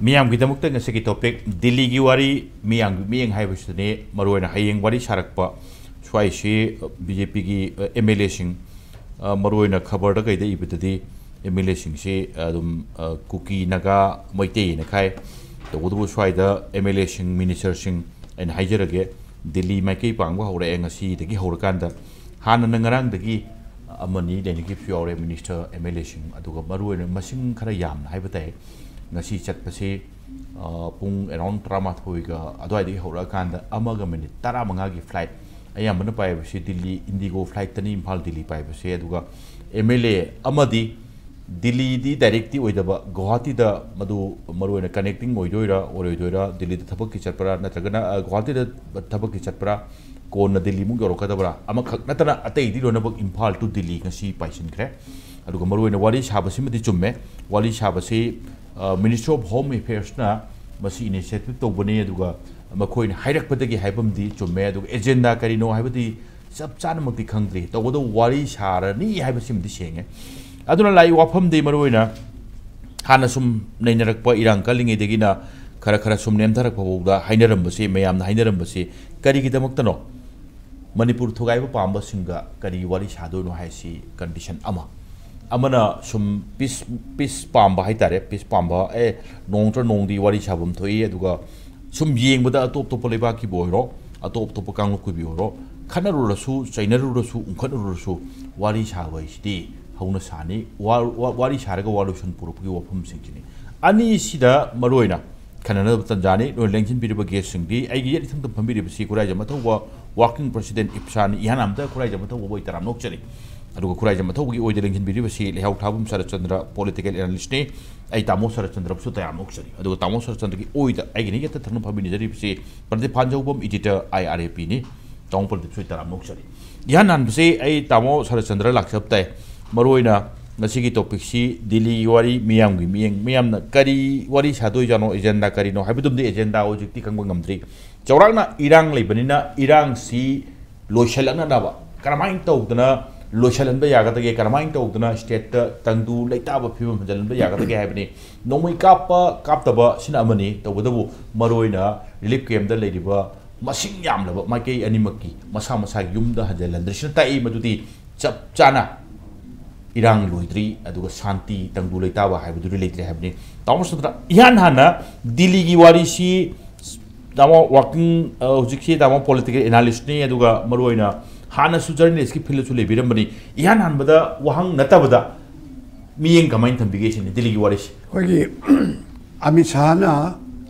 Meeyam gidamukta ngasiki topic Delhi gi wari Meeyang haibusne maruina hayeng wari sharakpa swai shi BJP gi MLA sing maruina khabar da kaida ibitadi MLA sing shi adum kuki naga moite na khai to gudu swai da MLA sing minister sing en haijarage Delhi mai kai pangwa hore ngasi dagi horakanda hana nangarang dagi amani deniki fiore minister MLA sing aduga maruina masing khara yam haibatai ngasi chatpase pung around drama thoiga adwai di hora kanda amaga minute tara manga gi flight ayamana pai basi Delhi Indigo flight tani Imphal Delhi pai basi aduga MLA amadi Delhi di directly oidaba Guwahati da madu maruena connecting oidoira oroidoira Delhi da thabak ki chatpara natragana Guwahati da thabak ki chatpara kona Delhi mu goro kadabra ama natana atei di rona bak Imphal to Delhi ngasi paisin kre aduga maruena wari sabasi mati chumme wari sabasi Ministry of Home Affairs na masi initiative to bone aduga makoin hairak patagi haibam di chumme aduga agenda karino haibati sab chana makti khangdri to bodo wari sharani haibasim di senge aduna lai wafam de maroina hana sum nainarak pa irang kalinge degina khara khara sum nem tharak pawda hainaram basi mayam na hainaram basi kari gi damak tano Manipur thugai ba pamba singa kari wari sado no haisi condition amana sum peace pamba haitare peace pamba nongtra nongdi wari sabum thoi aduga sum yengbuda atop top leba ki boiro atop top kanglu ku bioro khanaru rasu chainaru rasu unkhanaru rasu wari sabai sti hauna sani wari saraga walution purupi wafam singini ani sida maroina khanana tanjani no lengchin biriba guest singdi aigi yet thang phambi bisi Khuraijam Athouba working president IPSA ni ihanamda Khuraijam Athouba boi taram nokchari aduga Khuraijam Athouba gi oide lengchin biriba si Leihaothabam Sharatchandra political analyst ne ai tamo Sharatchandra su tayam nokchari aduga tamo Sharatchandra gi oida aigi ni yet thang phambi ni jari bisi Pradip Phanjoubam editor IRAP ni tong Pradip su taram nokchari ihanan bisi ai tamo Sharatchandra laksap tai maroina ngasigi topic si Delhi wari Meeyam na kari wari sadoi jano agenda kari no habidum di agenda ojikti kangba ngamdri chawrangna irang leibanina irang si loishalana naba karamain tawdana loishalan ba yagatage karamain tawdana state ta tangdu leitaba phibam jalan ba yagatage habni nomoi kaptaba sina amani tawdabu maroina relief camp da leidiba masing yamlaba makai animaki masa yumda hajalan drisna tai madudi chap chana irang loidri aduga shanti tangdu leitaba haibadu leitre habni tamo satra ihan hana Delhi gi wari si tamo working hujiksi tamo political analyst ne aduga maroina hana su journalist ki philu le birambani ihan hanbada wahang natabada Meeyam kamain thambigation ne Delhi gi wari si hogi Amit Shah na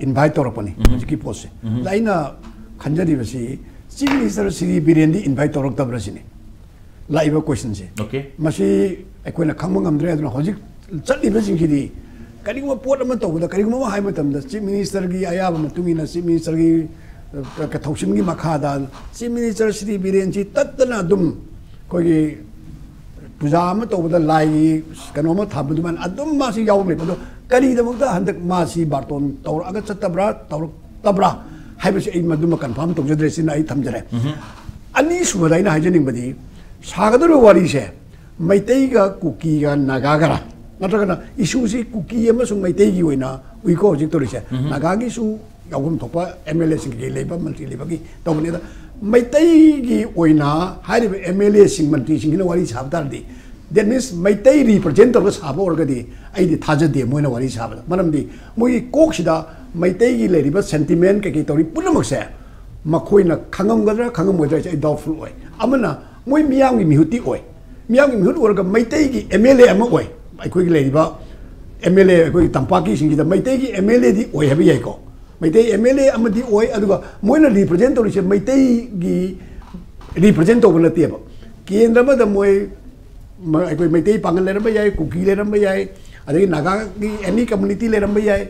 invite toropani hujiki post laina khanjari basi chief minister Sri Birendi invite torok tabrasini laiba question se okay masi akoina khangma ngamdre aduna hojik chatliba singkidi karigma pot ama tawda karigma haima tamda chief minister gi ayaba matungina chief minister gi ka thausim gi makhada chief minister Sri Birenji tatna dum kogi puja ama tawda lai kanoma thabuduman adum masi yawle bodo kari damukta handak masi barton tawr aga chatabra tawr tabra haibasi ai maduma confirm tawjadre sin ai thamjare ani subadaina hajening badi 사가도록 와리세 마이테이가 쿠키가 나가가라 나타가나 이슈시 쿠키 아마송 마이테이기 오이나 우이고 직도리세 나가기 수 요금 도파 MLA 싱기 레바 만티 레바기 도문이다 마이테이기 오이나 하리베 MLA 싱 만티 싱기나 와리 잡다르디 that means 마이테이 리프레젠터가 사보 얼거디 아이디 타저디 모이나 와리 잡다 만함디 모이 꼭시다 마이테이기 레리바 센티멘트 케케 토리 뿌르먹세 마코이나 강음거라 강음거라 이 다우풀 오이 아마나 moi Meeyam gi mihuti oi Meeyam gi mihut orga maitei gi MLA ama oi aikoi gi leiba MLA aikoi tampaki singi da maitei gi MLA di oi habi yai ko maitei MLA ama di oi aduga moina represent tori se maitei gi represent to bana tiaba kendra ma da moi aikoi maitei pangal le ramba yai kuki le ramba yai adagi naga gi any community le ramba yai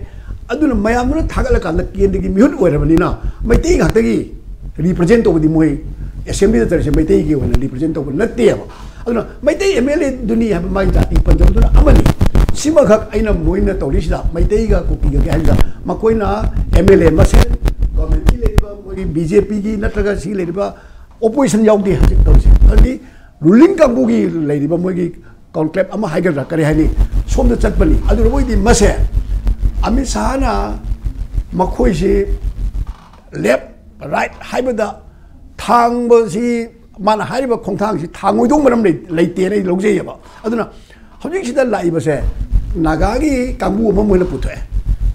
aduna mayam na thagala kan kendra gi mihut oi rabani na maitei ga tagi represent to di moi assembly da tarse maitei gi wana represent to na tiaba aduna maitei MLA dunia ha mai jati panjam duna amani sima khak aina moina torisida maitei ga kuki ga haida makoina MLA mase government ki leriba moi BJP gi natraga si leriba opposition yaudi hajik torse andi ruling kambu gi leriba moi gi conclave ama haiga kare hani somda chatpani adu moi di mase Amit Shahna Makoishi left right Hybida Tang was he Man Hyba Kontang, Tang we don't late day Logzeba. I don't know. How do you see that live say Nagagi Kambu Momo Putwe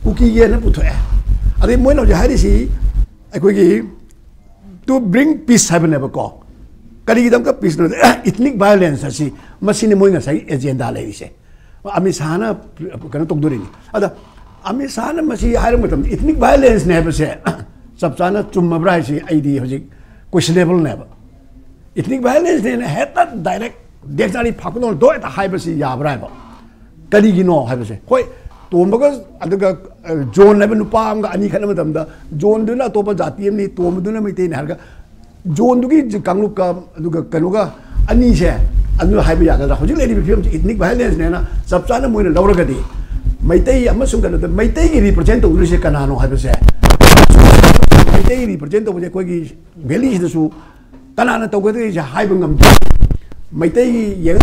Uki Yen Putwe. I think one of the Hadisi to bring peace have never go. Karigam peace ethnic violence as he machine moing agenda lady say. Amisana can talk during other Amisana Masi Hiram ethnic violence never say Subsana to Mabrashi idea questionable never. Ethnic violence then had that direct dexterity Pakuno do at the Hybersi Yabrava. Karigino have say. Quite Tombagas at John Lebanupam, any kind of them, the John Duna Topa Jatium, Tomuduna Mitain Harga, John Dugi, Kanuka, Kanuga, Anisha, and no Hybiaka, the Hoji lady films ethnic violence, Nana, Subsana Muin Lauragadi. Maitei, Amasunga, the Maitei represent the Urisha Canano, have said. Maitei represent the Quagi village the Su, Tanana Togati is a Hybingam. Maitei,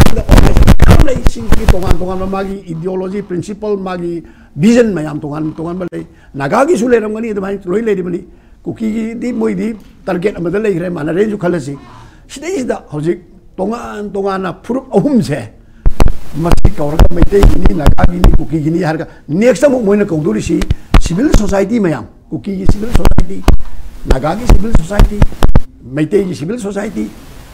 Tongan Magi, ideology, principle, Magi, vision, Mayam Tongan Malay, Nagagi Suleramani, the mind, Roy Lady Mali, Cookie, Deep Moidi, Target a Madalay, and a range of colors. She is the Hosi Tongan Tongana, Pur Ohumse. Masika, Maitei, Nagagi, Cookie, Harga. Next time when a Kodurishi, civil society, Mayam, Cookie, civil society, Nagagi, civil society, Maitei, civil society.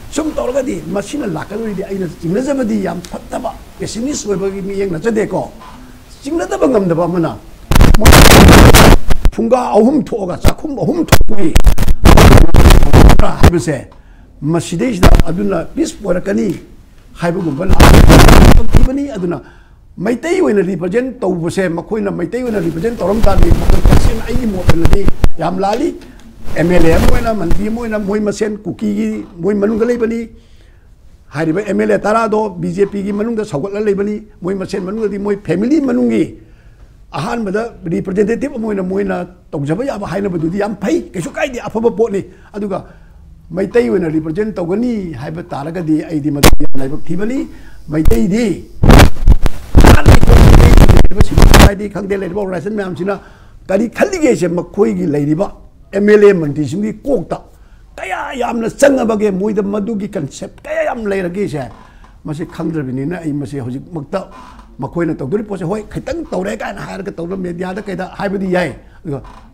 Some Torgadi, machine Lakari, Elizabeth Yam Pataba, Pessimis were Meeyam Nachadeco. Singlatabangam the Bamana Funga Ohum Toga, Sakum Ohum Togi. I will say, Masidesh Aduna, Peace Porakani, Hybugumban, Tibani Aduna. Maitei when a represent Tobuse, Makoina, Maitei when a represent Toromtani, Aimo, Yam Lali. MLA Moina, Mantimoina, Moimasen, Cookie, Moi Manunga Labani, Hariba MLA Tarado, BJP Manunga, Sawala Labani, Moimasen Manunga, Moi family Manungi. Ahan Mother, representative of Moina Moina, Tokjabaya, Hainaba, the Ampai, Keshukai, the Apapa Pony, Aduga, Maitei when a represent Togani, Hybataraga, the ID Mother, Tivoli, Maitei D. Kangdele, Rasan Mamsina, Tadi Kaligation, Makoigi, Ladyba. MLA Mantismi Kokta. Kaya yam na Sangabage, Muida Madugi concept, Kaya am later Gisha. Masi Kandrabinina, I must say Hosi Mukta, Makoina Toguri, Hoi, Katang Toreka and Harkatola Media, Hybidi Yai.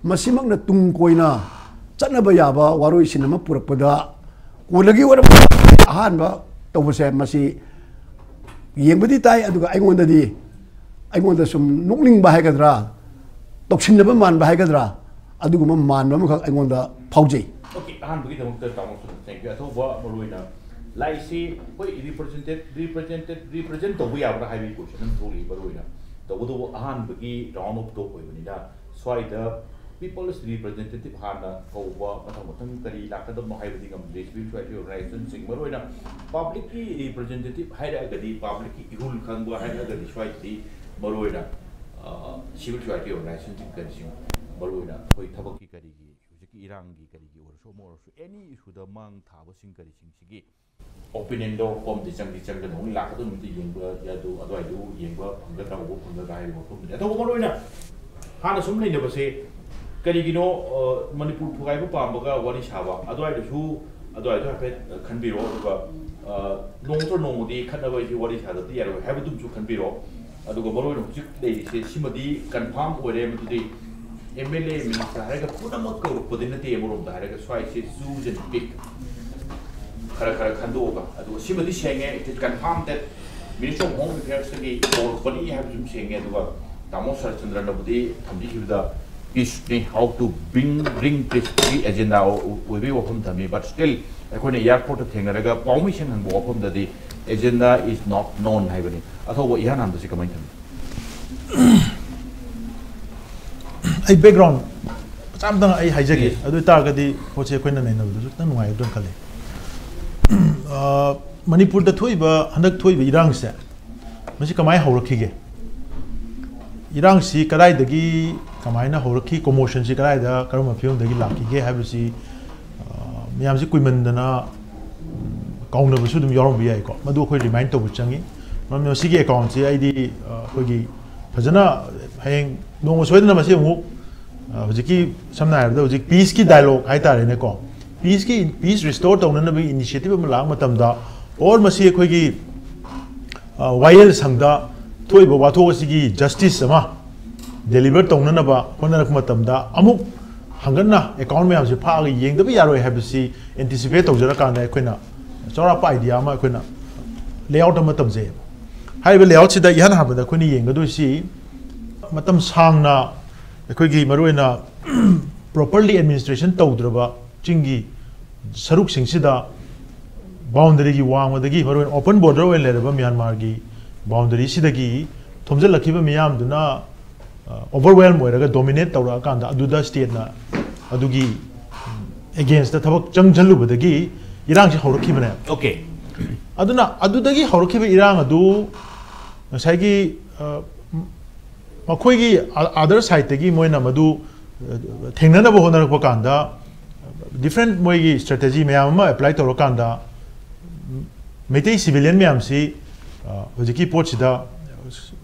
Masimak na Tungkoina, Sanabayaba, Waree Cinema Purapada, Ulagi were a Hanba, Tobose Masi Yembudi, I want the day. I want some nooning by Hagadra, Toxin man by Hagadra. Aduguma man, I want the Pauji. Okay, I'm going to thank you. Athouba Maruina. Like say, represent the way of the highway question and fully Maruina. The Udo Han Bagi, round of Toko Unida. So the people's representative Hana, Kova, Matamutari, Lakadam Highway of the spiritual organization, Sing Maruina. Publicly representative Hydagadi, publicly Rule Kango Hydagadi, Swati, Maruina, civil society organization to consume. Maruina, Hoi Tabaki Karigi, Irangi Karigi, or so more. Any issue the Mang Tabasing Karigi. Opinion door from the Jungle, only Lakadum, the Yanga, Yadu, Adwadu, Yanga, the Tabu, the guy from the Maruina. Hanasum never say Karigino, Manipur, Pugaiba, Pambaga, Waree Shava, Adwadu, who Adwadu can be over long for no, the Kanaway, Waree had the other, have a do can be raw. Adugo, they say Simadi can pump whatever today. MLA Minister Haraka Pudamako, put in the table of the Haraka Swai, zoos and big Karakandoga. Adu Simadi Shang, it can harm that Minister of Home Affairs or Body have some saying Tamo Sharatchandra Nobody, the is how to bring this agenda will be open to me, but still, according to airport of Tengaraga, permission and walk that the agenda is not known. I thought what Yan and the comment. A background, something I hijack. I do target the Hoche Quenan and I don't call it. Manipur the Tuiba, 100 Tuiba, Irang said. Masikamai Horaki. Irang si Karai the Gi, Kamaina Horaki, commotion si Karai the Karama film the Gilaki, have you see Miamsi Quimendana Kauna Sudum Yorum Viaco, Madu remind of Changi, Mamma Sigi account, the ID Hogi फजना हयेंग नोंग सोयदना मसे अमुक हजिकी समना हायबदा हजिक piece की dialogue हाइतारेने को piece restore तौननबी initiative अमा लाग मतमदा और मसी अखोयगी vial संगदा थोइबो वाथोगसिगी justice अमा deliver तौननबा होनरक मतमदा अमुक हंगना account में हमसे फाग येंगदबी यारोय हायबसी एंटिसिपेट तौजरा कांदा अखोयना चौरापा आइडिया अमा अखोयना लेआउट अमा तमजे हाइबे लेआउट सिदा इहान हाबदा अखोयनी येंगदोसी मतम सांगना अखोयगी मरोयना प्रॉपर्ली एडमिनिस्ट्रेशन तौद्रबा चिंगी सरुक सिंगसिदा बाउंड्री की वांगदगी मरोयन ओपन बॉर्डर ओइन लेरबा म्यांमार की बाउंड्री सिदगी थोमजलखिबा मियाम दुना ओवरवेल्म होइरगा डोमिनेट तौरा कांदा अदुदा स्टेट ना अदुगी अगेंस्ट द थबक चंगजलुबदगी इरांग से हौरखिबने ओके अदुना अदुदगी हौरखिबा इरांग अदु साइगी मखोयगी अदर साइड तगी मोइना मदु थेंगनबो होनरक कांदा डिफरेंट मोइगी स्ट्रेटेजी मैम अमा अप्लाई तौरा कांदा मेटे सिविलियन मैम सी हजिकी पोटसिदा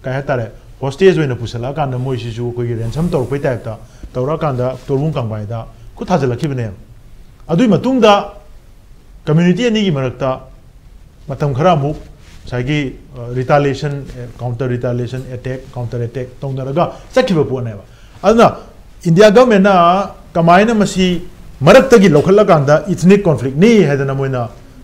काय हातारे होस्टेज होइना पुसला कांदा मोइसिसु कोइगी रेंसम तौरपै टाइपता तौरा कांदा तोरबुं कांबायदा खु थाजलखिबने अदुई मतुंगदा कम्युनिटी अनी की मरकता मतम खरा मुक साइगी retaliation counter retaliation attack counter attack तौनरगा चखिबा पोनेबा अदना इंडिया गवर्नमेंट ना कमायना मसी मरक्तगी लौखल्ला कांदा इथनिक कॉन्फ्लिक्ट नी हैदना मोइना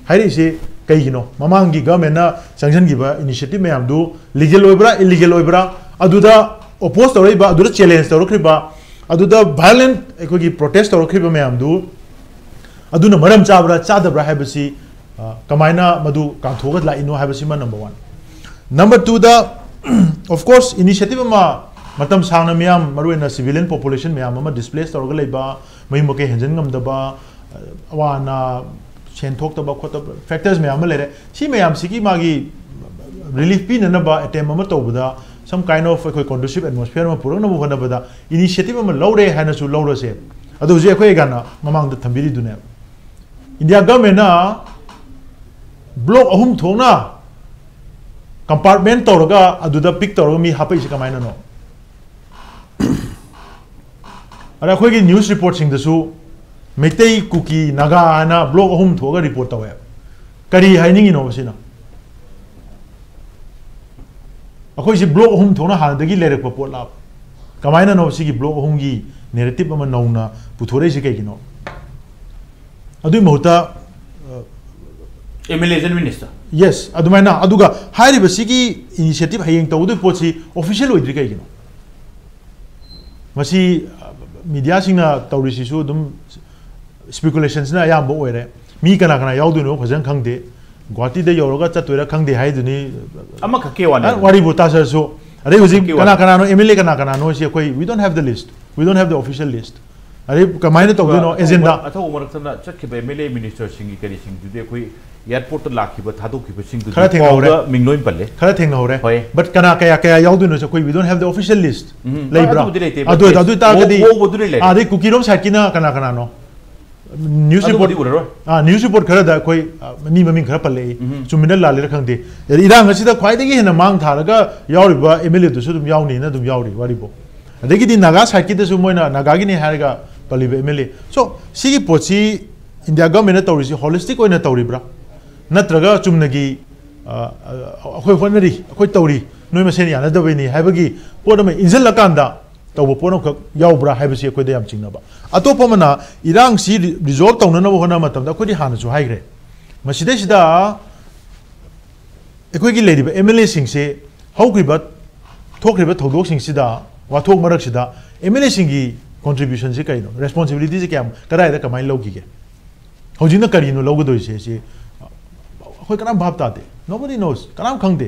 हाइरिसे कईगिनो ममांगी गवर्नमेंट ना संगजनगिबा इनिशिएटिव मैम दु लीगल ओइब्रा इलीगल ओइब्रा अदुदा ओपोज तौरैबा अदुदा चैलेंज तौरखरिबा अदुदा वायलेंट एकोगी प्रोटेस्ट तौरखरिबा मैम दु अदुना मरम चाबरा चादबरा हाइबसी कमायना मधु कांथोगा लाइनो हाइबसी मा नंबर 1 नंबर 2 दा ऑफ कोर्स इनिशिएटिव मा मतम सांगना मियाम मरुएना सिविलियन पॉपुलेशन मियाम मा डिस्प्लेस तौरगा लेबा मइमके हेंजन ngमदबा अवाना सेंथोक्तबा खोतब फैक्टर्स मियाम लेरे सी मियाम सिगी मागी रिलीफ पीननबा अटेम अमा तौबदा सम काइंड ऑफ अखोय कंडुसिव एटमॉस्फेयर मा पुरंगना होनबदा इनिशिएटिव मा लौरे हायनासु लौरसे अदु जे अखोय गाना ममांग द थंबिरी दुने इंडिया गवर्नमेंट ना ब्लॉक अहुम थोना कंपार्टमेंट तौरगा अदुदा पिक तौरगा मी हापैसे कमायना नो अरे अखोयगी news report सिंगदसु Meitei cookie Naga ना ब्लॉक अहुम थोगा रिपोर्ट तवे करी हाइनिंग नो बसिना अखोयसी ब्लॉक अहुम थोना हानदगी लेरक पोला कमायना नो सिगी ब्लॉक अहुम की नेरेटिव अमा नौना पुथोरेसी कइगिनो अदुई महता एमएलए मिनिस्टर यस अदुमाइना अदुगा हारिबा सिगी इनिशिएटिव हयेंग तौदु पोछि ऑफिशियल ओइद्रि कइगिनो मसी मीडिया सिंगना तौरिसिसु दुम स्पेकुलेशंस ना याम बो ओइरे मी कना कना याउदुनो फजन खंगदे गुवाहाटी दे योरगा चतोइरा खंगदे हाइदुनी अमा खके वाने वारी बोतासरसु अरे हुजि कना कना नो एमएलए कना नो सि कोइ we don't have the list we don't have the official list अरे कमाइने तौदुनो एजेंडा अथौ मरक्तना चखिबे एमएलए मिनिस्टर सिंगी करी सिंग जुदे कोइ एयरपोर्ट तो लाखिबा थादोखिबा सिंग दु खरा थेंगहौरे मिंगलोइन पल्ले खरा थेंगहौरे बट कना कया कया याउदुनो सो कोइ we don't have the official list लेब्रा अदु तागदी आदि कुकीरोम साइड किना कना नो न्यूज़ रिपोर्ट खरा दा कोई नी ममिंग खरा पल्ले चुमिना लाले खंगदे इरांग असिदा ख्वाइदगी हेना मांग थारगा याउरिबा एमएलए दुसु दुम याउनी ना दुम याउरी वारिबो अदगिदी नागा साइड किदसु मोइना नागागिनी हारगा पलिबे एमएलए सो सिगी पोची India government तौरिसी holistic ओइना तौरिब्रा नत्रगा चुमनगी अखोय honorary अखोय तौरी नोय मसेन यानदबैनी हाइबगी PODEM इंजल लकांदा तब पोनो खक याउब्रा हाइबसी अखोय याम चिंगनबा अतोपमना इरांग सी रिजॉल्व तौननबो होना मतमदा अखोय हानसु हाइग्रे मसिदेसिदा अखोयगी लेरिबा एमएलए सिंगसे हौग्रिबा थोग्रिबा थौदोक सिंगसिदा वाथोक मरकसिदा एमएलए सिंगी कंट्रीब्यूशन से कइनो रेस्पोंसिबिलिटी से क्याम करायदा कमाइ लौगिगे हौजिना करिनो लौगदोइसे से अखोय कनाम भाब ताते नोबडी नोस कनाम खंगदे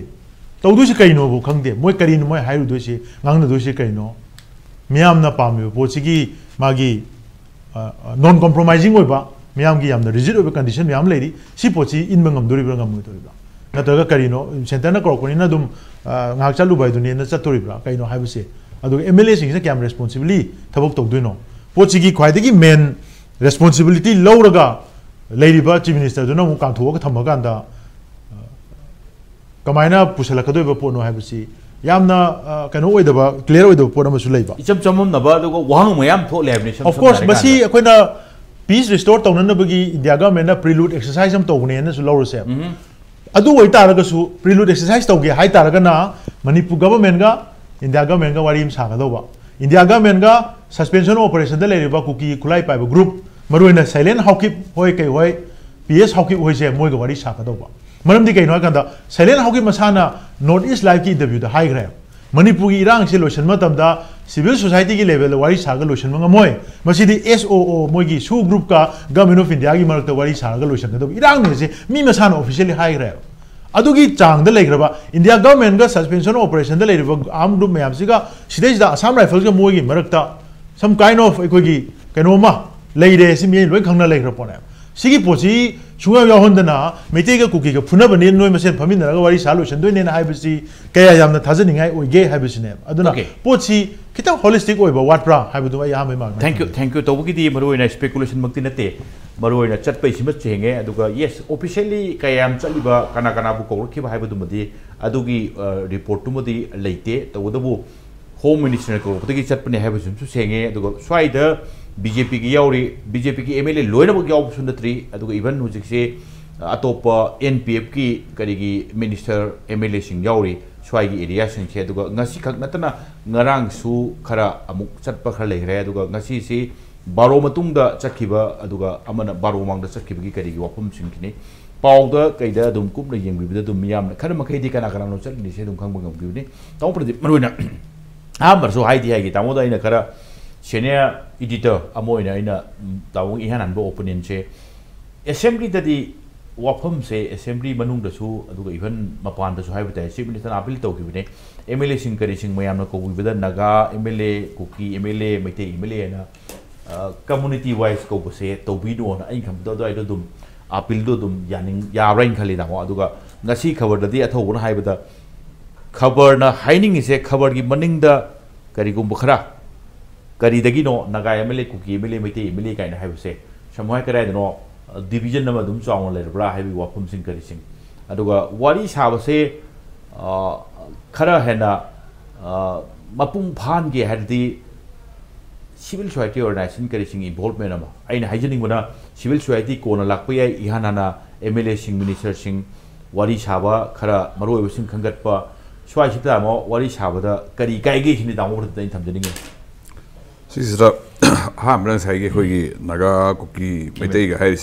तौदुसे कइनो बो खंगदे मोय करिनो मोय हाइरुदोइसे ngangnadोइसे कइनो मियामना पामिबो पोचिगी मागी नॉन कॉम्प्रोमाइजिंग ओइबा मियामगी यामना रिजिड ओइबा कंडीशन मियाम लेरी सी पोची इनबा ngamदोरिब्रा ngamदोरिब्रा नत्रगा करिनो सेंटरना कोरकोनिना दुम ngak chalubai दुनि न चतोरिब्रा कइनो हाइबसे अदु एमएलए सिंगसे क्याम रेस्पोंसिबिलिटी थबक तौदुइनो पोचिगी ख्वाइदगी मेन रेस्पोंसिबिलिटी लौरगा लेरिबा चीफ मिनिस्टर दुना कांथोक थमगांदा कमायना पुसलकदोइबा पोनो हाइबसी yamna kano oidaba clear oidaba port amasu leiba icham chamam naba adugo wahang mayam thok lebni of course masi akoina peace restore tawnanabagi India government na prelude exercise am tawne na su lawrose adu oitaraga su prelude exercise tawge hai taraga na Manipur government ga India government ga warim sagadoba India government ga suspension operation da leriba kuki kulai pai group maruina silent hawkip hoi kai hoi PS hawkip hoi se moi ga wari sagadoba maram di kai no kanda silent hawkip masana north east live ki interview da high gram Manipur gi irang se lotion matam da civil society ki level wari saga lotion manga moi masidi SOO moi gi su group ka government of India gi marak wari saga lotion da irang ne se mi masana officially high gram adugi chang da legraba India government ga suspension operation da legraba armed group mayam siga sidai da Assam Rifles ga moi gi marak ta some kind of ekoi gi kanoma leire si mi loi khangna legra pona sigi pochi chunga ya hondana meite ga kuki ga phuna bane noi masen phamin na ga wari solution doi ne na haibisi kaya yamna thajani ngai oige haibisi ne aduna pochi kita holistic oiba what pra haibu ya mai ma thank you tobuki di maroi na speculation makti nate maroi na chat pai sima chenge aduga yes officially kayam chaliba kana kana bu ko ki ba haibu madi adugi report tu madi leite tawdabu home minister ko tagi chat pani haibu sum su chenge aduga swaida BJP ki yauri BJP ki MLA loina bu yaw sundatri aduga even hujik se atopa NPF ki karigi minister MLA sing yauri swai gi area sing che aduga ngasi khak natana ngarang su khara amuk chatpa khara leire aduga ngasi se baro matung da chakhiba aduga amana baro mang da chakhiba gi karigi wapum sing kini pawda kaida dum kup na yeng bibida dum yam khara makai di kana kana no chal ni se dum khang bangam bi ni taw Pradip maruina amar so hai di hai gi tamoda ina khara senior editor amoina ina tawung ihan bo opinion che assembly da di wafam se assembly manung da su aduga even mapan da su haibu ta chief minister appeal to gi ne MLA sing kari sing mayam na ko bida naga MLA kuki MLA mate MLA na community wise ko se to bi do na ai kham do do dum appeal do dum yaning ya rain khali da aduga ngasi khabar da di atho na haibu da khabar na haining se khabar gi maning da kari gum bukhara kari dagi no naga MLA kuki MLA mate MLA kai na haibu se samhai kara no division nama dum chawng le bra haibi wafum sing kari sing aduga wari saba se khara hena mapung phan ge hadi civil society organization kari sing involvement ama aina haijening bona civil society ko na lakpa yai ihanana MLA sing minister sing wari saba khara maroi sing khangat pa swai sita mo wari saba da kari kai ge hini da mo da in thamjeni Sisra hamran sai ge khoi naga kuki meitei ga hairi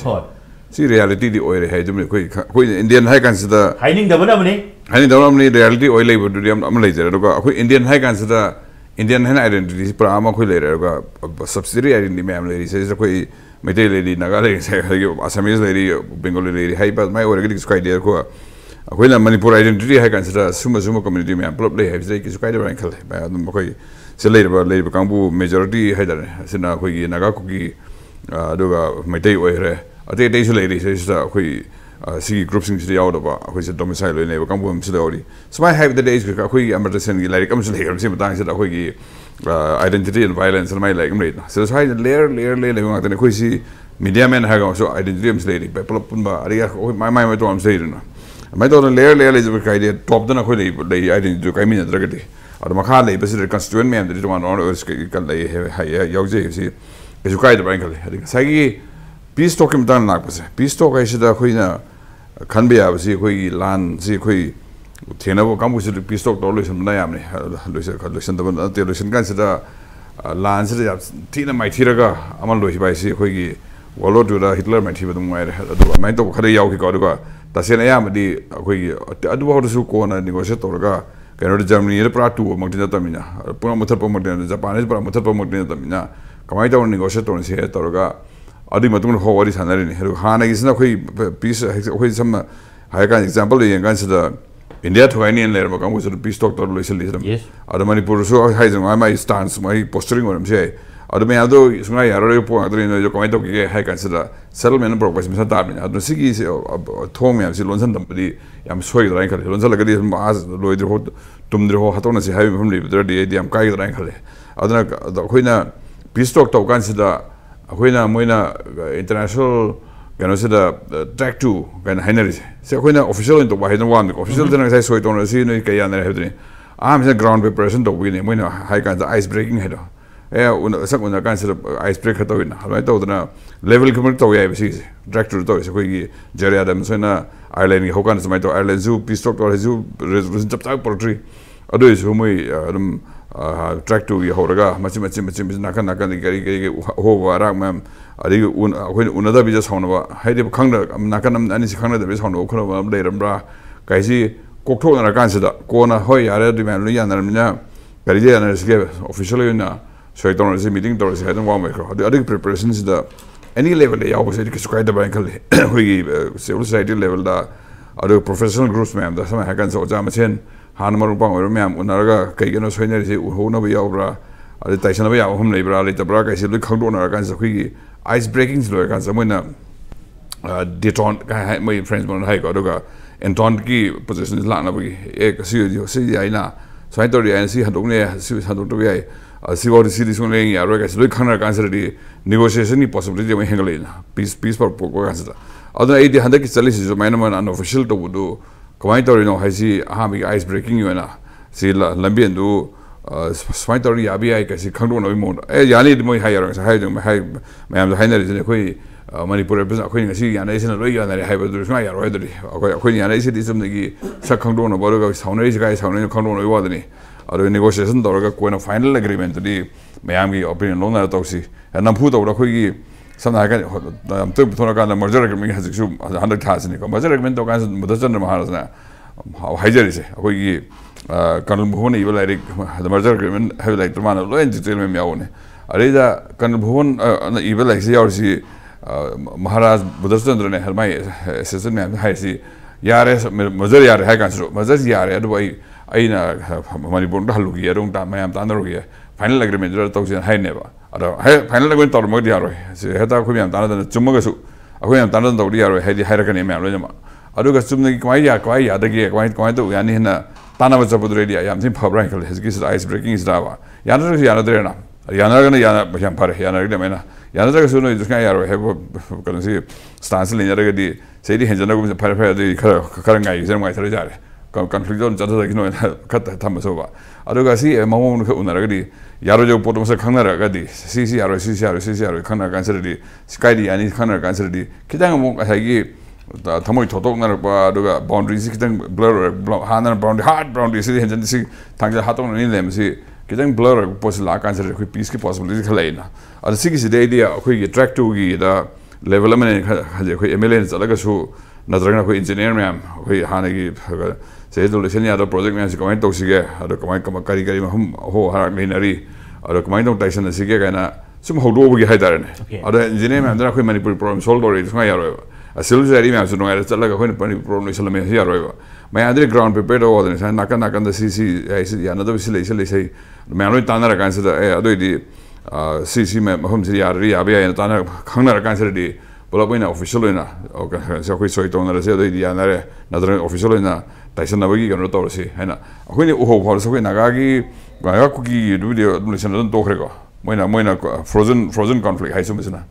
si reality di oire hai jum khoi Indian hai kan sida haining da bana mani reality oil lai bu am lai jara ko khoi Indian hai kan sida Indian hai identity pra ama khoi lai ra ko subsidiary identity me am lai sai khoi meitei lai naga lai sai Assamese lai Bengali lai hai ba mai ore gi skai dia ko khoi na Manipur identity hai kan sida suma community me am plop lai hai sai ki skai dia khal ba adum khoi se later kambu majority haidare sina khoi naga kuki aduga maitai oire ate dei su lady se sa khoi si group sing si out ba khoi se domicile ne kambu am sida ori so I have the days ka khoi amertasen gi like am se later se batang se khoi gi identity and violence and my like right so so layer le ngak ne khoi si media man ha ga so identity am se lady ba plop ba ari my to am se na mai to layer le je ka idea top da na khoi le identity ka mi na dragati or makha le basi constituent me am the one on earth kan le yauje si esu kai da bankal sagi peace talk im dan nak base peace talk ai sida khoi na khan be ya si khoi lan si khoi thena bo kam si peace talk do loison na yam ne loison da te loison kan sida lan sida thina mai thiraga amal loi bai si khoi gi walo du da Hitler mai thiba dum ngai da mai to khare yaw ki ko da ta se na yam di khoi adu ho su ko na negotiate to ga Canada Germany ere pra tu magdina tamina pura muthar pa magdina Japan pra muthar pa magdina tamina kamai ta negotiate to se toroga adi matung ho wari sanari ni hana gisna khoi peace khoi sam ha ka example le yang sida India thogai ni le ma kamu sida peace talk to lo isli sam ada Manipur so hai jang my stance my posturing or se ada me ado sungai aro po adri no jo kamai to ke hai kan sida settlement pro pas misa ta ni ado sigi se thong me si lonsan dam di yam soi rai khale lonsan la gadi as loi dir ho tum dir ho hatona si hai me li di di am kai rai khale adana khoina peace talk to kan sida khoina moina international kan sida track to kan hainari se khoina official into ba haina wan official dana sai soi to no si no kai ya na he aham ground preparation to win mo na high kan ice breaking head sak una kan se ice break to win ha to na level kum to ya bisi director to se ko gi Jerry Adams na Ireland ho kan samai to Ireland zoo peace talk to zoo resolution chap chap portry ado is humoi track to ho raga machi na kan gari ho warak mam adi unada bi just honwa haide khangna nakan ani si khangna da bi honwa khona ba leiram kai si kokthok na kan se da ko na hoi yare du man lu yan na mina gari je na se officially na so I don't see meeting to say I don't want to adi preparations da any level ya was it is quite the bank we civil society level da adi professional groups ma'am da sama hakan so jama chen han mar pang or ma'am unaraga kai geno soiner si ho na ba yaura adi taisana ba ya hom nei bra le ta bra kai si lu khangdo na kan sa khi ice breaking lo kan sa moina deton kai my friends mon hai ko ga enton ki position is la na bi ek si ai na so I thought I see hadong ne si hadong to bi see what is this one laying ya right so khana cancer di negotiation ni possibility me hangle na peace for ko cancer other idea handa ki chali so main man unofficial to do kamai to no haisi ha mi ice breaking you na si lambian du swai to ya bi ai ka si khangdo no mo yani mo hai ya hai jong hai mayam hai na ri koi Manipur represent koi ngasi ya na isen ro ya na hai ba du sma ya ro de koi ya na isen isum gi sak khangdo no bo ga saunai ji ga saunai khangdo no wa de ni ado negotiation to ga ko na final agreement di mayam gi opinion lo na to si na phu to ra khoi gi samna ga am to thona ga na merger agreement ha su 100 thas ni ko merger agreement to ga Mudachandra Maharaj na haijari se khoi gi kanal bhuvan ibal like the merger agreement have like man lo in detail me yaw ne are da kanal bhuvan ibal like si or si Maharaj Mudachandra ne har mai assistant me hai si yare merger yare hai kan su merger yare ado ai aina Manipur da halugi arung ta mayam ta narugi final agreement ra to sin hai neba ado final agreement to mo dia roi se heta khu yam ta na chumma ga su akhu yam ta na to dia roi hai di hai ra kan me lo jama ado ga chumna ki kwai ya da gi kwai to yani na ta na ba chapu re dia yam thin phabra kal his gis ice breaking is da ba yana de na yana ga na yana ba yam pare yana ga me na yana ga su no is ka ya roi hai kan si stance le ya ga di se di henjana go pare di khara ngai sem ngai thare ja re conflict zone jada da kino khat tham so ba aduga si mamon kha unara di yaro jo potom sa khangna ra ga di si yaro khangna kan sar di sky di ani khangna kan sar di kidang mo ha gi thamoi thotok na ba aduga boundaries kidang blur hanar boundary hard boundary si henjan si thangja hatong ni lem si kidang blur possible kan sar ko peace ki possibility khalaina adu si ki idea ko gi track to gi da level amane ha je ko MLA chalaga su nadragna ko engineer ma'am ko hana gi se resolution ya do project me si comment to sige ado kamai kari hum ho har linari ado kamai dong taison sige kana sum ho do gi haidar ne ado engineer me andra ko Manipur problem solve ore sunga ya ro a solution ari me so no era chala ko Manipur problem isla me ya ro me andre ground prepared over ne nakan da cc ya na do sile sei me ro tanara kan se da ado di cc me hum si ya ri ya ya tanara khangna kan se di bola boina official na okay so ko so to na se do di ya na re na official na taison na bagi kan to si haina akoi ni ho phar so ko naga gi ga ku gi video listen don to khre ko moina frozen conflict hai so mesna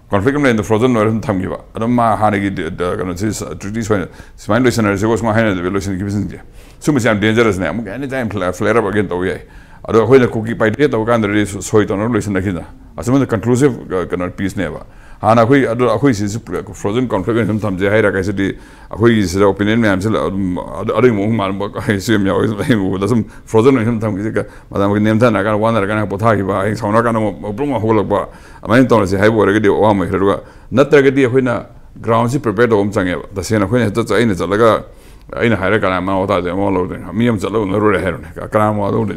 conflict in the frozen no tham gi ba adam ma hane gi kan si treaties when smile listener se ko sma haina the relation gi business so me am dangerous ne am any time flare up again to ye ado akoi na ku gi pai de to kan de so to no relation na khina asama conclusive kan peace ne ba hana akoi si frozen conflict in tham je hai ra kai se di akoi is opinion me am se ado mo mar ba kai se me o da some frozen in tham gi ka madam gi nem tha na kan wan ra kan potha gi ba ai sauna kan mo pro ho lok ba amai to se hai bo re gi o ma hru ga natra gi di akoi na ground si prepare to om change ba da se na akoi na ta chai na chalaga aina haira kana ma ota de mo lo de Meeyam chalo no ro hero ne kana mo lo de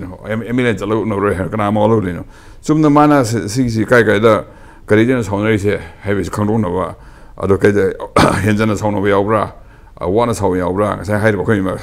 emile chalo no ro hero kana mo lo de no sumna mana si kai da Khuraijam Athouba se hai is khangdo na ba ado kai de henjana sauna ba yaubra wana sau yaubra sai hai ba khoi ma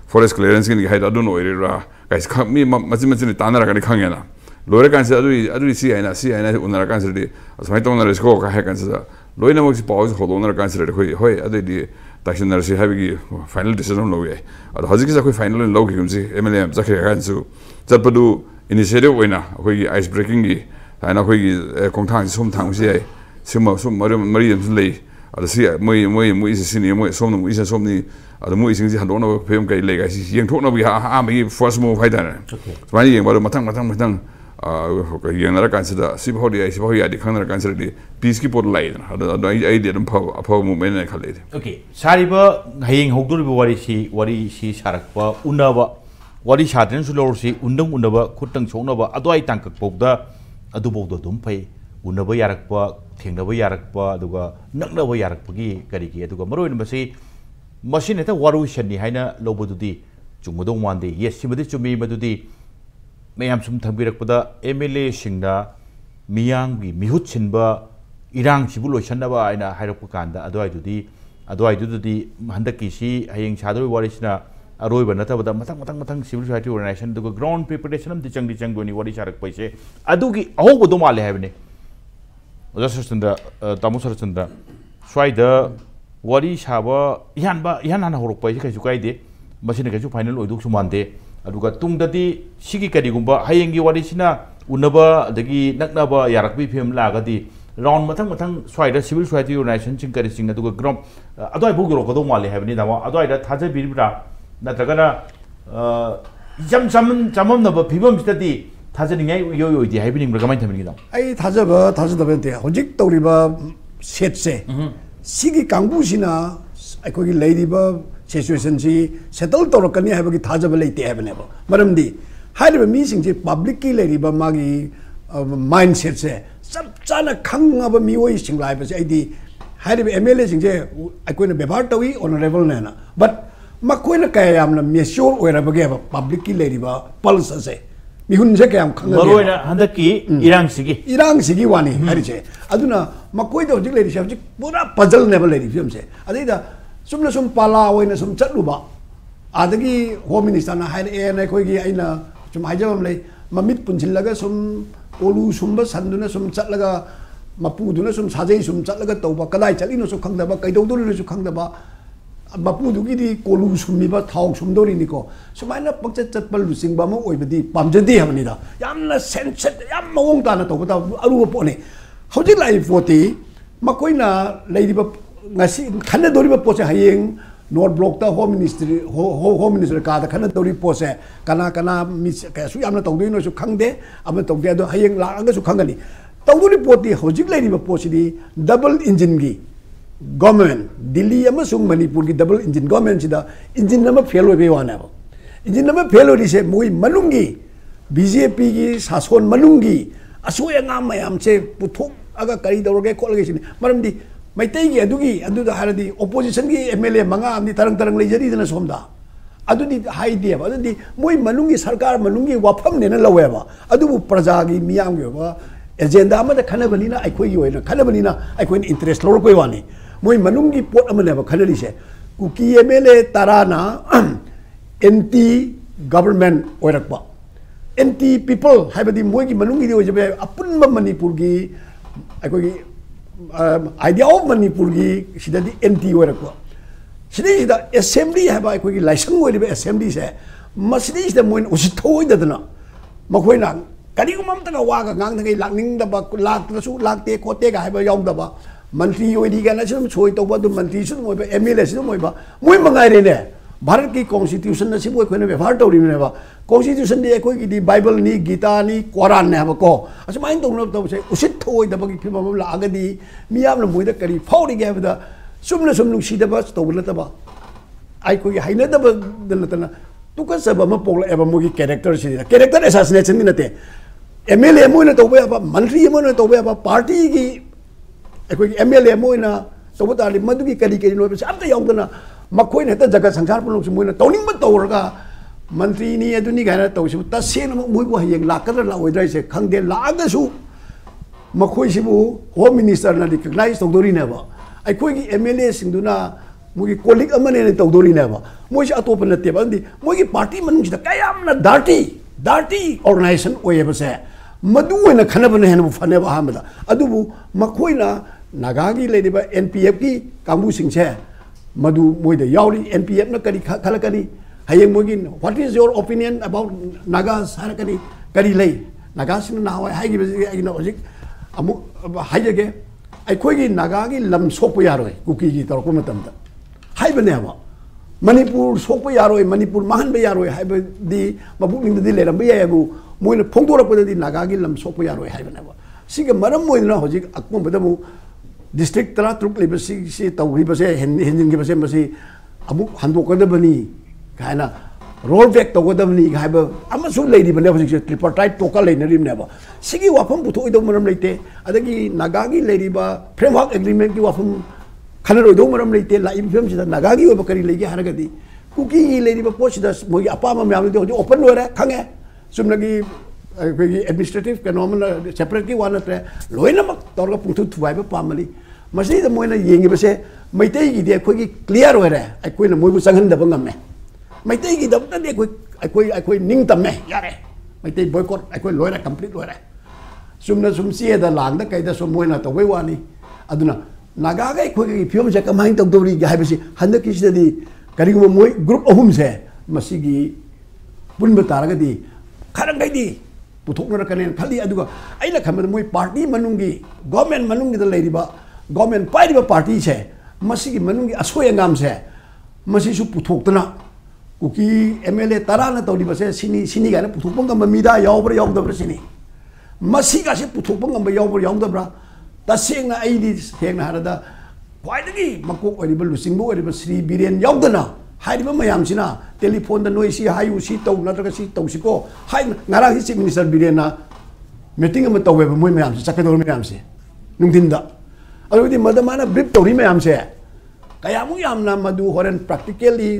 forest clearance ki hai da do no ere ra guys mi machi tanara ka ni khangena lore kan se adu si aina unara kan se de asmai to unara sko ka hai kan se loina mo si pause ho do unara kan se de hoi adu di taction na si hai gi final decision lo ye ado haji ki sa khoi final lo ki kum si MLM zakhe kan su chapadu initiative oina khoi ice breaking gi aina khoi gi kongthang sum thang si ai sum mari lei ꯑꯗ ꯁꯤ ꯃꯣꯏꯁꯤ ꯁꯤꯅꯤ ꯃꯣꯏ ꯁꯣꯝꯅ ꯃꯣꯏꯁꯤ ꯁꯣꯝꯅꯤ ꯑꯗ ꯃꯣꯏꯁꯤꯡꯁꯤ ꯍꯟꯗꯣꯛꯅꯕ ꯐꯤꯕꯝ ꯀꯩ ꯂꯩ ꯁꯤ ꯌꯦꯡꯊꯣꯛꯅꯕꯒꯤ ꯑꯍꯥꯟꯕꯒꯤ ꯐꯥꯔꯁ ꯃꯨꯚ ꯍꯥꯏꯇꯥꯔꯦ ꯁꯨꯃꯥꯏꯅ ꯌꯦꯡꯕ ꯑꯗꯣ ꯃꯊꯪ ꯌꯦꯡꯅꯔꯀꯥꯟꯁꯤꯗ ꯁꯤꯐꯥꯎꯗꯤ ꯌꯥꯏ ꯁꯤꯐꯥꯎ ꯌꯥꯗꯦ ꯈꯪꯅꯔꯀꯥꯟꯁꯤꯗꯗꯤ ꯄꯤꯁꯀꯤ ꯄꯣꯠ ꯂꯥꯛꯏꯗꯅ ꯑꯗꯣ ꯑꯩꯗꯤ ꯑꯗꯨꯝ ꯑꯐꯕ ꯃꯨꯚꯃꯦꯟꯠ ꯍꯥꯏꯅ ꯈꯜꯂꯦ ओके सारिबा हयेंग हौदोरिबा वारी सारकपा उन्नबा वारी साद्रेनसु लौरसी उन्दंग उन्नबा खुट्टंग सोंनबा अदवाई तांककपौदा अदुबौदा दुम फै उन्नबा यारकपा थेंनबा यारकपा अदुगा नक्नबा यारकपगी करिगी अदुगा मरोइन बसी मसिनेता वारुशननि हाइना लौबदुदी चुंगदौ मानदे येस सिमदि चुमी मदुदी मैयाम सुम थंबिरकपदा एमएलए सिंगना मियांगी मिहुत सिनबा इरांग सिबु लोइसनबा आइना हाइरकपा कांदा अदवाइदुदी हंदकीसी हयेंग सादोइ वारिसिना अरोइबा नतबदा मतंग सिविल सोसाइटी ऑर्गेनाइजेशन दुगा ग्राउंड प्रिपरेशन अम दिचंग वारी सारकपैसे अदुगी अहोबदो माले हाइबने ओजा शरचंद्र तामो शरचंद्र स्वाइद वारी साबा इहान हाना होरकपैसे कैसु काइदे मसिना कैसु फाइनल ओइदोकसु मानदे अदुगा तुंगददी सिगी करिगुंबा हयेंगी वारिसिना उन्नबा दगी नक्नबा यारकबी फिल्म लागदी राउंड मतंग स्वाइद सिविल सोसाइटी ऑर्गेनाइजेशन चिंग करिसिंग अदुगा ग्राउंड अदवाइ बुगरोकदो माले हाइबने दामा अदवाइदा थाजबिरिब्रा नत्रगना जम फिवमसिददी थाजनिङाइ योयोइदि हाइबिनिंब्रा कमाइ थमिनिदा आई थाजदबते होजिक तौरिबा सेटसे सिगी कांगबुसिना अखोगी लैरिबा सिचुएशन सी सेटल तौरकनी हाइबगी थाजब लेते हाइबनेबा मरमदी हाइरिबा मीसिंगजे पब्लिक की लैरिबा मागी माइंडसेट से सब चाना खंगबा मिओइ सिंगलाइबसे आइदी हाइरिबा एमएलए सिंगजे अखोइना व्यवहार तवी ऑनरेबल नेना बट मकोइना कयामना मेच्योर ओइरबगे पब्लिक की लेरिबा पल्स से मिहुनजे कयाम खंगबे मरोइना हंदकी इरांगसिगी वानी हरिसे अदुना मकोइदा होजिक लेरिसे होजिक पूरा पजल नेबल लेरि फिल्मसे अदैदा सुमना सुम पाला ओइना सुम चटलुबा आदगी होम मिनिस्टरना हाइन एन अखोइगी आइना सुम हाइजबम ले ममित पुनसिलगा सुम ओलु सुमबा सन्दुना सुम चटलगा मपुदुना सुम साजै सुम चटलगा तौबा कदाइ चलिनो सु खंगदबा कैदौदुनो सु खंगदबा मपुदुगी कोलू सुमीबा थाउ सुमदोरिनिको सुमाइना पक्चत चटपल लुसिंगबा म ओइबदी पामजदे हमनिदा यामना सेंसेट याम मवोंग ताना तौबदा अरुब पोने हौजिक लाई पोती मकोइना लैदिबा ngasi khana doriba pose hayeng north block home minister का खनदौरी पोसे कना कैसु तौदनो खंदे तौदे अदो हयेंग लागसु खंगनी तौदोरी पोती हौजिक लेरिबा पोसिदी डबल इंजिन की गवर्नमेंट दिल्ली मणिपुर की डबल इंजिन गवर्नमेंट सिदा इंजिन फेल होबे वानेबा इंजिन फेल होरिसे मोई मनुंगी बीजेपी की शासन मनुंगी असोय अंगाम मयाम से पुथोक अगा करी दौरगे खोलगे सिनी मरमदी मैतैगी अदुगी अदुदा हारदी ओपोजिशन की एमएलए मंगा आमदी तरंग लेजरीदना सोमदा अदुदी हाइदेबा अदुदी मोई मनुंगी सरकार मनुंगी वाफम नेना लवेबा अदुबु प्रजागी मियामगी बा एजेंडा अमदा खनबनिना अखोई होइना खनबनिना अखोइन इंटरेस्ट लोरकोइ वानी मोई मनुंगी पोट अमनेबा खनलिसे कुकी एमएलए ताराना एंटी गवर्नमेंट ओइरकबा एंटी पीपल हाइबदी मोईगी मनुंगी ओइजबे अपुनबा मणिपुर की अखोई आइडिया ऑफ मणिपुर की सिदादी एंटी ओइरकबा सिदा असेंबली हाइबा अखोई लाइसेंस ओइरिबे असेंबली से मसिदी सिदा मोइन उसिथोइदना मखोइना करीगुममतगा वागा गांगदगै लाकनिंगदबा लाकतसु लाकते खोतेगा हाइबा यावदबा मंत्री ओइदी गाना सिम सोइ तौबा दु मंत्री सु मोइबा एमएलए सु मोइबा मोइ मंगाइरेने भारत की कॉन्स्टिट्यूशन से वो कोई व्यवहार तौरीबा कॉन्स्टिट्यूशन दी कोई की बाइबल नी गीता नी कुरान ने को असुमाइन तौसे उसित थोइदबगी फिल्म लागदी मियाम मोइदा करी फाउरिगे हाबदा सुमना सुम नुसीदबा तौब नतबा आई कोई हाइनदब नतना तुकसब म पोल एबा मोगी कैरेक्टर एसासिनेशन नि नते एमएलए मोइना तौबे बा मंत्री मोइना तौबे बा पार्टी की कोई एमएलए मोइना तौबा ताली मदुगी करी नोबे अमता यावदना मखोइन हेता जगत संसार पुनों मोइना तौनिंग तौरगा मंत्री नी अदुनी गाना तौसु तसेन मोइबो हयेंग लाकदर लाओइद्राइसे खंगदे लागसु मखोइसिबु होम मिनिस्टर ना रिकग्नाइज तौदोरिनेबा अखोइगी एमएलए सिंगदुना मोगी कोलिक अमने तौदोरिनेबा मोइसे अतोप नतेबा अंदी मोगी पार्टी मनुंगसिदा कयामना डार्टी ऑर्गेनाइजेशन ओयबसे मदु ओइना खनबने हेन फनेबा हमदा अदुबु मखोइना नागागी लेदिबा एनपीएफ की कांगबु सिंगसे मधु मोइद यावरी एनपीएफ न करी खलकनी हयेंग मोगी what is your opinion about Nagas हारकनी करी लई नागास न नावा हाइगी बजे आइना होजिक अमु हाइजगे ꯑꯩꯈꯣꯏꯒꯤ ꯅꯥꯒꯥꯒꯤ ꯂꯝ ꯁꯣꯛꯄ ꯌꯥꯔꯣꯏ ꯀꯨꯀꯤꯒꯤ ꯇꯧꯔꯛꯄ ꯃꯇꯝꯗ ꯍꯥꯏꯕꯅꯦꯕ ꯃꯅꯤꯄꯨꯔ ꯁꯣꯛꯄ ꯌꯥꯔꯣꯏ ꯃꯅꯤꯄꯨꯔ ꯃꯥꯡꯍꯟꯕ ꯌꯥꯔꯣꯏ ꯍꯥꯏꯕꯗꯤ ꯃꯕꯨꯛꯅꯤꯡꯗꯗꯤ ꯂꯩꯔꯝꯕ ꯌꯥꯏ ꯑꯗꯨꯕꯨ ꯃꯣꯏꯅ ꯐꯣꯡꯗꯣꯔꯛꯄꯗꯗꯤ ꯅꯥꯒꯥꯒꯤ ꯂꯝ ꯁꯣꯛꯄ ꯌꯥꯔꯣꯏ ꯍꯥꯏꯕꯅꯦꯕ ꯁꯤꯒ ꯃꯔꯝ ꯑꯣꯏꯗꯨꯅ ꯍꯧꯖꯤꯛ ꯑꯀꯣꯟꯕꯗ ꯑꯃꯨꯛ ꯗꯤꯁꯇ꯭ꯔꯤꯛ 13 ꯂꯩꯕꯁꯤ ꯇꯧꯔꯤꯕꯁꯦ ꯍꯦꯟꯖꯤꯟꯈꯤꯕꯁꯦ ꯃꯁꯤ ꯑꯃꯨꯛ ꯍꯟꯗꯣꯛꯀꯗꯕꯅꯤ ꯀꯥꯏꯅ ꯔꯣꯜ ꯕꯦꯛ ꯇꯧꯒꯗꯕꯅꯤ ꯍꯥꯏꯕ ꯑꯃꯁꯨ ꯂꯩꯔꯤꯕꯅꯦ ꯍꯧꯖꯤꯛꯁꯦ ꯇ꯭ꯔꯤꯄꯔꯇꯥꯏꯠ ꯇꯣꯛꯀ ꯂꯩꯅꯔꯤꯕꯅꯦꯕ ꯁꯤꯒꯤ ꯋꯥꯐꯝ ꯄꯨꯊꯣꯛꯏꯗꯧ ꯃꯔꯝ ꯂꯩꯇꯦ ꯑꯗꯒꯤ ꯅꯥꯒꯥꯒꯤ ꯂꯩꯔꯤꯕ ꯐ꯭ꯔꯦꯝꯋꯥꯔꯛ ꯑꯦꯒ꯭ꯔꯤꯃꯦꯟꯠꯀꯤ ꯋꯥꯐꯝ ꯈꯟꯅꯔꯣꯏꯗꯧ ꯃꯔꯝ ꯂꯩꯇꯦ ꯂꯥꯛꯏꯕ ꯐꯤꯕꯝꯁꯤꯗ ꯅꯥꯒꯥꯒꯤ ꯑꯣꯏꯕ ꯀꯔꯤ ꯂꯩꯒꯦ ꯍꯥꯏꯔꯒꯗꯤ ꯀꯨꯀꯤꯒꯤ ꯂꯩꯔꯤꯕ ꯄꯣꯠꯁꯤꯗ ꯃꯣꯏꯒꯤ ꯑꯄꯥꯝꯕ ꯃꯌꯥꯝꯗꯨꯗꯤ ꯍꯧꯖꯤꯛ ꯑꯣꯄꯟ ꯑꯣꯏꯔꯦ ꯈꯪꯉꯦ ꯆꯨꯝꯅꯒꯤ ꯑꯩꯈꯣꯏꯒꯤ ꯑꯦꯗꯃꯤꯅꯤꯁꯇ꯭ꯔꯦꯇꯤቭ ꯀꯩꯅꯣ ꯑꯃꯅ ꯁꯦꯄꯔꯦꯠꯀꯤ ꯋꯥ ꯅꯠꯇ꯭ꯔꯦ ꯂꯣꯏꯅꯃꯛ ꯇꯧꯔꯒ ꯄꯨꯡꯊꯨ ꯊꯨꯒꯥꯏꯕ ꯄꯥꯝꯕꯅꯤ ꯃꯁꯤꯗ ꯃꯣꯏꯅ ꯌꯦꯡꯉꯤꯕꯁꯦ ꯃꯩꯇꯩꯒꯤꯗꯤ ꯑꯩꯈꯣꯏꯒꯤ ꯀ꯭ꯂꯤꯌꯥꯔ ꯑꯣꯏꯔꯦ ꯑꯩꯈꯣꯏꯅ ꯃꯣꯏꯕꯨ ꯆꯪꯍꯟꯗꯕ ꯉꯝꯃꯦ ꯃꯩꯇꯩꯒꯤꯗꯃꯛꯇꯗꯤ ꯑꯩꯈꯣꯏ ꯅꯤꯡꯇꯝꯃꯦ ꯌꯥꯔꯦ ꯃꯩꯇꯩ ꯕꯣꯏꯀꯣꯠ ꯑꯩꯈꯣꯏ ꯂꯣꯏꯔꯦ ꯀꯝꯄ꯭ꯂꯤꯠ ꯂꯣꯏꯔꯦ ꯆꯨꯝꯅ ꯁꯨꯝ ꯆꯦꯗ ꯂꯥꯡꯗ ꯀꯩꯗ ꯁꯨꯝ ꯃꯣꯏꯅ ꯇꯧꯕꯩ ꯋꯥꯅꯤ ꯑꯗꯨꯅ ꯅꯥꯒꯥꯒ ꯑꯩꯈꯣꯏꯒꯤ ꯐꯤꯕꯝꯁꯦ ꯀꯃꯥꯏꯅ ꯇꯧꯗꯧꯔꯤꯒꯦ ꯍꯥꯏꯕꯁꯤ ꯍꯟꯗꯛꯀꯤꯁꯤꯗꯗꯤ ꯀꯔꯤꯒꯨꯝꯕ ꯃꯣꯏ ꯒ꯭ꯔꯨꯞ ꯑꯍꯨꯝꯁꯦ ꯃꯁꯤꯒꯤ ꯄꯨꯟꯕ ꯇꯥꯔꯒꯗꯤ ꯈꯔꯪꯒꯩꯗꯤ ꯄꯨꯊꯣꯛꯅꯔꯛꯀꯅꯦꯅ ꯈꯜꯂꯤ ꯑꯗꯨꯒ ꯑꯩꯅ ꯈꯟꯕꯗ ꯃꯣꯏ ꯄꯥꯔꯇꯤ ꯃꯅꯨꯡꯒꯤ ꯒꯣꯔꯃꯦꯟ ꯃꯅꯨꯡꯒꯤꯗ ꯂꯩꯔꯤꯕ ꯒꯣꯔꯃꯦꯟ ꯄꯥꯏꯔꯤꯕ ꯄꯥꯔꯇꯤꯁꯦ ꯃꯁꯤꯒꯤ ꯃꯅꯨꯡꯒꯤ ꯑꯁꯣꯏ ꯑꯉꯥꯝꯁꯦ ꯃꯁꯤꯁꯨ ꯄꯨꯊꯣꯛꯇꯅ ꯀꯨꯀꯤ MLA 10ꯅ ꯇꯧꯔꯤꯕꯁꯦ ꯁꯤꯅꯤ ꯀꯥꯏꯅ ꯄꯨꯊꯣꯛꯄ ꯉꯝꯕ ꯃꯤꯗꯥ ꯌꯥꯎꯕ꯭ꯔꯥ ꯌꯥꯎꯗꯕ꯭ꯔꯥ ꯁꯤꯅꯤ ꯃꯁꯤꯒꯁꯦ ꯄꯨꯊꯣꯛꯄ ꯉꯝꯕ ꯌꯥꯎꯕ꯭ꯔꯥ ꯌꯥꯎꯗꯕ꯭ꯔꯥ ꯇꯁꯦꯡꯅ ꯑꯩꯗꯤ ꯁꯦꯡꯅ ꯍꯥꯏꯔꯗ ꯈ꯭ꯋꯥꯏꯗꯒꯤ ꯃꯀꯣꯛ ꯑꯣꯏꯔꯤꯕ ꯂꯨꯆꯤꯡꯕ ꯑꯣꯏꯔꯤꯕ శ్ꯔꯤ ꯕꯤꯔꯦꯟ ꯌꯥꯎꯗꯅ ꯍꯥꯏꯔꯤꯕ ꯃꯌꯥꯝꯁꯤꯅ ꯇꯦꯂꯤꯐꯣꯟꯗ ꯅꯣꯏ ꯁꯤ ꯍꯥꯏꯌꯨ ꯁꯤ ꯇꯧ ꯅꯠꯇ꯭ꯔꯒ ꯁꯤ ꯇꯧꯁꯤꯀꯣ ꯍꯥꯏꯅ ꯉꯔꯥꯡꯁꯤ ꯆꯤꯐ ꯃꯤꯅꯤꯁꯇꯔ ꯕꯤꯔꯦꯟꯅ ꯃꯤꯇꯤꯡ ꯑꯃ ꯇꯧꯋꯦꯕ ꯃꯣꯏ ꯃꯌꯥꯝꯁꯦ ꯆꯠꯀꯗꯧꯔꯤꯕ ꯃꯌꯥꯝꯁꯦ ꯅꯨꯡꯊꯤꯟꯗ ꯑꯗꯨꯗꯤ ꯃꯥꯅ ꯕ꯭ꯔꯤꯐ ꯇꯧꯔꯤ ꯃꯌꯥꯝꯁꯦ ꯀꯌꯥꯃꯨꯛ ꯌꯥꯝꯅ ꯃꯗꯨ ꯍꯣꯔꯦꯟ ꯄ꯭ꯔꯥꯛꯇꯤꯀꯦꯜꯂꯤ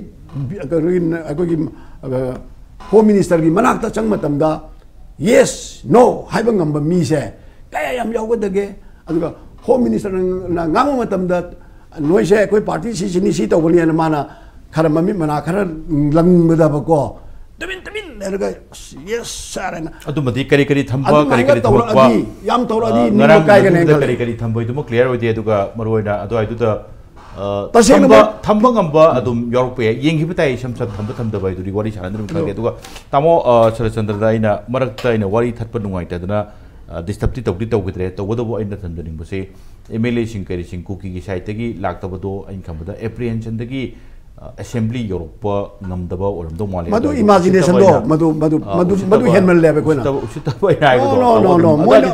ꯑꯩꯈꯣꯏꯒꯤ ꯍꯣꯝ ꯃꯤꯅꯤꯁꯇꯔꯒꯤ ꯃꯅꯥꯛꯇ ꯆꯪ ꯃꯇꯝꯗ ꯌꯦꯁ ꯅꯣ ꯍꯥꯏꯕ ꯉꯝꯕ ꯃꯤꯁꯦ ꯀꯌꯥ ꯌꯥꯝ ꯌꯥꯎꯒꯗꯒꯦ ꯑꯗꯨꯒ ꯍꯣꯝ ꯃꯤꯅꯤꯁꯇꯔꯅ ꯉꯥꯡꯕ ꯃꯇꯝꯗ ꯅꯣꯏꯁꯦ ꯑꯩꯈꯣꯏ ꯄꯥꯔꯇꯤ ꯁꯤꯅꯤ ꯁꯤ ꯇꯧꯕꯅꯤ ꯍꯥꯏꯅ ꯃꯥꯅ खर मम्मी मना खर लंगबदबको तबिन तबिन लेरगा यस सारेना अदुमदी करी करी थंबा करी थंबा याम तौरदी निम कायगने करी थंबा इदुम क्लियर ओइदे अदुगा मरोइना अदु आइदुदा थंबा ngamba adum yorpe yengi bitai samsa thamba thamda bai duri wari sarandur khage aduga tamo Sharatchandra da ina marakta ina wari thatpa nungai ta dana disturb ti tawdi tawgidre tawbodo aina thandaning bose MLA sing kari sing kuki gi site gi laktabado ain khambada apprehension dagi assembly Europe ngamdaba oramdo male madu imagination do madu henmal lebe koina usitaba ina no moina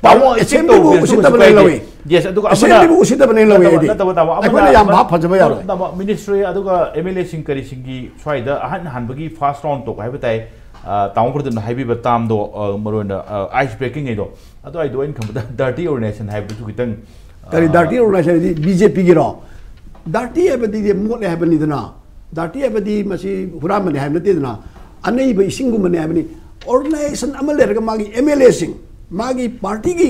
tamo assembly bu usitaba nei lawi yes aduga assembly bu usitaba nei lawi edi akoina yam bha phajaba yaro ministry aduga MLA sing kari sing gi swaida ahan hanbagi fast round to haiba tai tamo pradam haibi batam do marona ice breaking edo adu ai do in khambada dirty organization haibu su kitang kari dirty organization di BJP gi ro dirty abadi de mot habani dana dirty abadi masi huramani habnati dana anei ba isingu mane habani organization amal lerga magi MLA sing magi party gi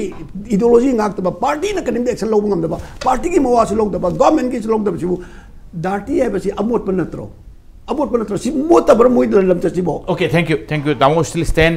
ideology ngakta party na kanim action lobu ngamda party gi mawa se logda government gi se logda sibu dirty abasi amot panatro si mota bar moid lam chasibo okay thank you tamo still stand